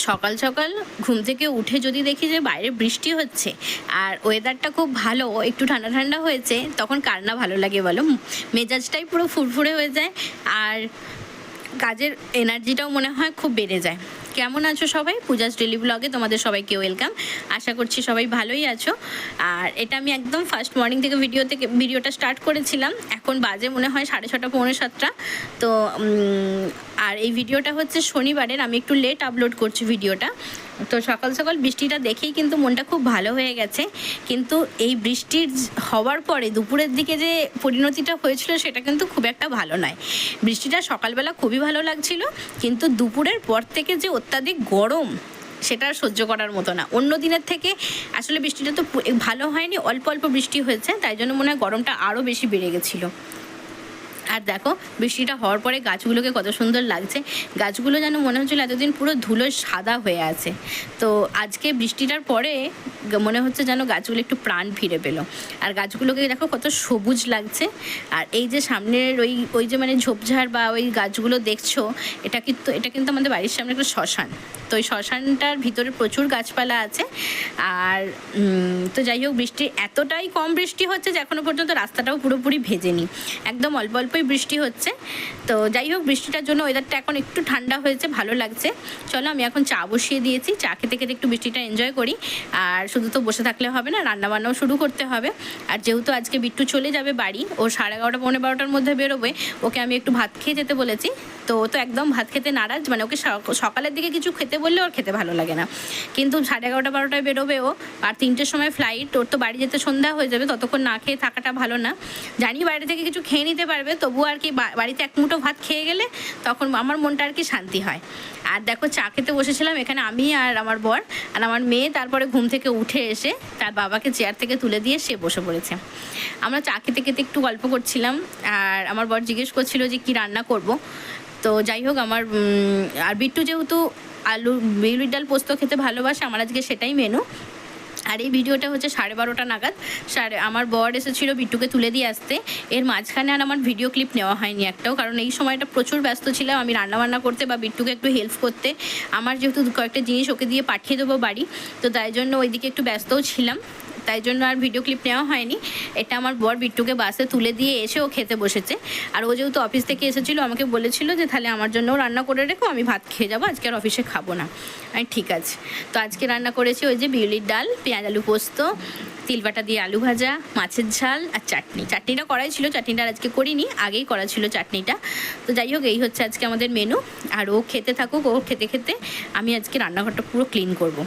সকাল সকাল ঘুম থেকে উঠে যদি দেখি যে বাইরে বৃষ্টি হচ্ছে আর ওয়েদারটা খুব ভালো, একটু ঠান্ডা ঠান্ডা হয়েছে, তখন কার না ভালো লাগে বলো? মেজাজটাই পুরো ফুরফুরে হয়ে যায় আর কাজের এনার্জিটাও মনে হয় খুব বেড়ে যায়। কেমন আছো সবাই? পূজাস ডেলি ব্লগে তোমাদের সবাইকে ওয়েলকাম। আশা করছি সবাই ভালোই আছো। আর এটা আমি একদম ফার্স্ট মর্নিং থেকে ভিডিওটা স্টার্ট করেছিলাম। এখন বাজে মনে হয় 6:30 পৌনে 7টা। তো আর এই ভিডিওটা হচ্ছে শনিবারের, আমি একটু লেট আপলোড করছি ভিডিওটা। তো সকাল সকাল বৃষ্টিটা দেখেই কিন্তু মনটা খুব ভালো হয়ে গেছে। কিন্তু এই বৃষ্টির হওয়ার পরে দুপুরের দিকে যে পরিণতিটা হয়েছিল সেটা কিন্তু খুব একটা ভালো নয়। বৃষ্টিটা সকালবেলা খুবই ভালো লাগছিল, কিন্তু দুপুরের পর থেকে যে অত্যাধিক গরম সেটা আর সহ্য করার মতো না। অন্য দিনের থেকে আসলে বৃষ্টিটা তো ভালো হয়নি, অল্প অল্প বৃষ্টি হয়েছে, তাই জন্য মনে হয় গরমটা আরও বেশি বেড়ে গেছিলো। আর দেখো বৃষ্টিটা হওয়ার পরে গাছগুলোকে কত সুন্দর লাগছে। গাছগুলো যেন মনে হচ্ছিল এতদিন পুরো ধুলোয় সাদা হয়ে আছে। তো আজকে বৃষ্টিটার পরে মনে হচ্ছে যেন গাছগুলো একটু প্রাণ ফিরে পেলো। আর গাছগুলোকে দেখো কত সবুজ লাগছে। আর এই যে সামনের ওই যে মানে ঝোপঝাড় বা ওই গাছগুলো দেখছো, এটা কিন্তু আমাদের বাড়ির সামনে একটা শ্মশান। তো ওই শ্মশানটার ভিতরে প্রচুর গাছপালা আছে। আর তো যাই হোক, বৃষ্টি এতটাই কম বৃষ্টি হচ্ছে যে এখনও পর্যন্ত রাস্তাটাও পুরোপুরি ভেজেনি, একদম অল্প অল্পই বৃষ্টি হচ্ছে। তো যাই হোক, বৃষ্টিটার জন্য ওয়েদারটা এখন একটু ঠান্ডা হয়েছে, ভালো লাগছে। চলো আমি এখন চা বসিয়ে দিয়েছি, চা খেতে খেতে একটু বৃষ্টিটা এনজয় করি। আর শুধু তো বসে থাকলে হবে না, রান্নাবান্নাও শুরু করতে হবে। আর যেহেতু আজকে বিট্টু চলে যাবে বাড়ি, ও 11:30 পৌনে 12টার মধ্যে বেরোবে, ওকে আমি একটু ভাত খেয়ে যেতে বলেছি। তো ও তো একদম ভাত খেতে নারাজ, মানে ওকে সকালের দিকে কিছু খেতে বললে ওর খেতে ভালো লাগে না। কিন্তু 11:30 12টায় বেরোবে ও, আর 3টের সময় ফ্লাইট, ওর তো বাড়ি যেতে সন্ধ্যা হয়ে যাবে, ততক্ষণ না খেয়ে থাকাটা ভালো না। জানি বাইরে থেকে কিছু খেয়ে নিতে পারবে, তবু আর কি বাড়িতে এক মুঠো ভাত খেয়ে গেলে তখন আমার মনটা আর কি শান্তি হয়। আর দেখো চা খেতে বসেছিলাম এখানে আমি আর আমার বর আর আমার মেয়ে। তারপরে ঘুম থেকে উঠে এসে তার বাবাকে চেয়ার থেকে তুলে দিয়ে সে বসে পড়েছে। আমরা চা খেতে খেতে একটু গল্প করছিলাম, আর আমার বর জিজ্ঞেস করছিল যে কি রান্না করব। তো যাই হোক, আমার আর বিট্টু যেহেতু বিউলির ডাল পোস্ত খেতে ভালোবাসে, আমার আজকে সেটাই মেনু। আর এই ভিডিওটা হচ্ছে 12:30 নাগাদ। আমার বর এসেছিলো বিট্টুকে তুলে দিয়ে আসতে। এর মাঝখানে আর আমার ভিডিও ক্লিপ নেওয়া হয়নি একটাও, কারণ এই সময়টা প্রচুর ব্যস্ত ছিলাম আমি রান্নাবান্না করতে বা বিট্টুকে একটু হেল্প করতে। আমার যেহেতু কয়েকটা জিনিস ওকে দিয়ে পাঠিয়ে দেবো বাড়ি, তো তাই জন্য ওইদিকে একটু ব্যস্তও ছিলাম, তাই জন্য আর ভিডিও ক্লিপ নেওয়া হয়নি। এটা আমার বর বিট্টুকে বাসে তুলে দিয়ে এসে ও খেতে বসেছে। আর ও যেহেতু অফিস থেকে এসেছিলো, আমাকে বলেছিল যে তাহলে আমার জন্যও রান্না করে রেখো, আমি ভাত খেয়ে যাবো, আজকে আর অফিসে খাবো না। আমি ঠিক আছে। তো আজকে রান্না করেছি ওই যে বিউলির ডাল, পেঁয়াজ আলু পোস্ত, তিলবাটা দিয়ে আলু ভাজা, মাছের ঝাল আর চাটনি। চাটনিটা করাই ছিল, চাটনিটা আজকে করিনি, আগেই করা ছিল চাটনিটা। তো যাই হোক, এই হচ্ছে আজকে আমাদের মেনু। আর ও খেতে থাকুক, ও খেতে খেতে আমি আজকে রান্নাঘরটা পুরো ক্লিন করব।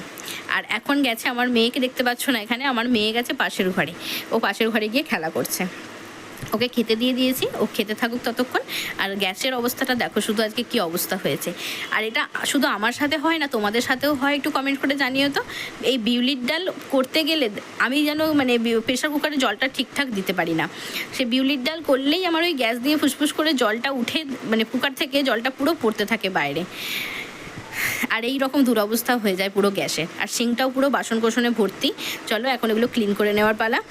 আর এখন গেছে, আমার মেয়েকে দেখতে পাচ্ছ না এখানে, আমার মেয়ে গেছে পাশের ঘরে, ও পাশের ঘরে গিয়ে খেলা করছে। ওকে খেতে দিয়ে দিয়েছি, ও খেতে থাকুক ততক্ষণ। আর গ্যাসের অবস্থাটা দেখো শুধু আজকে কি অবস্থা হয়েছে। আর এটা শুধু আমার সাথে হয় না, তোমাদের সাথেও হয়, একটু কমেন্ট করে জানিও তো। এই বিউলির ডাল করতে গেলে আমি যেন মানে প্রেশার কুকারে জলটা ঠিকঠাক দিতে পারি না। সে বিউলির ডাল করলেই আমার ওই গ্যাস দিয়ে ফুসফুস করে জলটা উঠে, মানে কুকার থেকে জলটা পুরো পড়তে থাকে বাইরে। আর এই রকম দুরবস্থা হয়ে যায় পুরো গ্যাসের। আর সিঙ্কটাও পুরো বাসন কোসনে ভর্তি। চলো এখন এগুলো ক্লিন করে নেওয়ার পালা।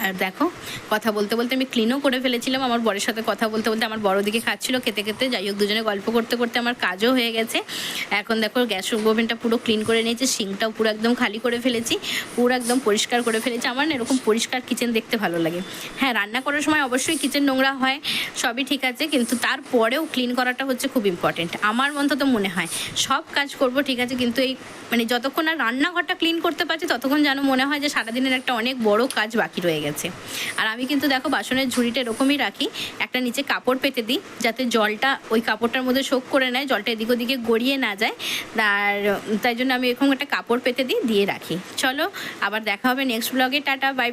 আর দেখো কথা বলতে বলতে আমি ক্লিনও করে ফেলেছিলাম। আমার বরের সাথে কথা বলতে বলতে আমার বড় দিকে খাচ্ছিল খেতে খেতে। যাই হোক, দুজনে গল্প করতে করতে আমার কাজও হয়ে গেছে। এখন দেখো গ্যাস ওভেনটা পুরো ক্লিন করে নিয়েছি, সিঙ্কটাও পুরো একদম খালি করে ফেলেছি, পুরো একদম পরিষ্কার করে ফেলেছি। আমার না এরকম পরিষ্কার কিচেন দেখতে ভালো লাগে। হ্যাঁ, রান্না করার সময় অবশ্যই কিচেন নোংরা হয়, সবই ঠিক আছে, কিন্তু তারপরেও ক্লিন করাটা হচ্ছে খুব ইম্পর্টেন্ট। আমার অন্তত মনে হয় সব কাজ করব ঠিক আছে, কিন্তু এই মানে যতক্ষণ আর রান্নাঘরটা ক্লিন করতে পারছি ততক্ষণ যেন মনে হয় যে সারাদিনের একটা অনেক বড় কাজ বাকি রয়ে গেছে। আর আমি কিন্তু দেখো বাসনের ঝুড়িটা এরকমই রাখি, একটা নিচে কাপড় পেতে দিই যাতে জলটা ওই কাপড়টার মধ্যে শোক করে নেয়, জলটা এদিক ওদিকে গড়িয়ে না যায়। আর তাই জন্য আমি এরকম একটা কাপড় পেতে দিয়ে রাখি। চলো আবার দেখা হবে নেক্সট ব্লগে। Tata, by.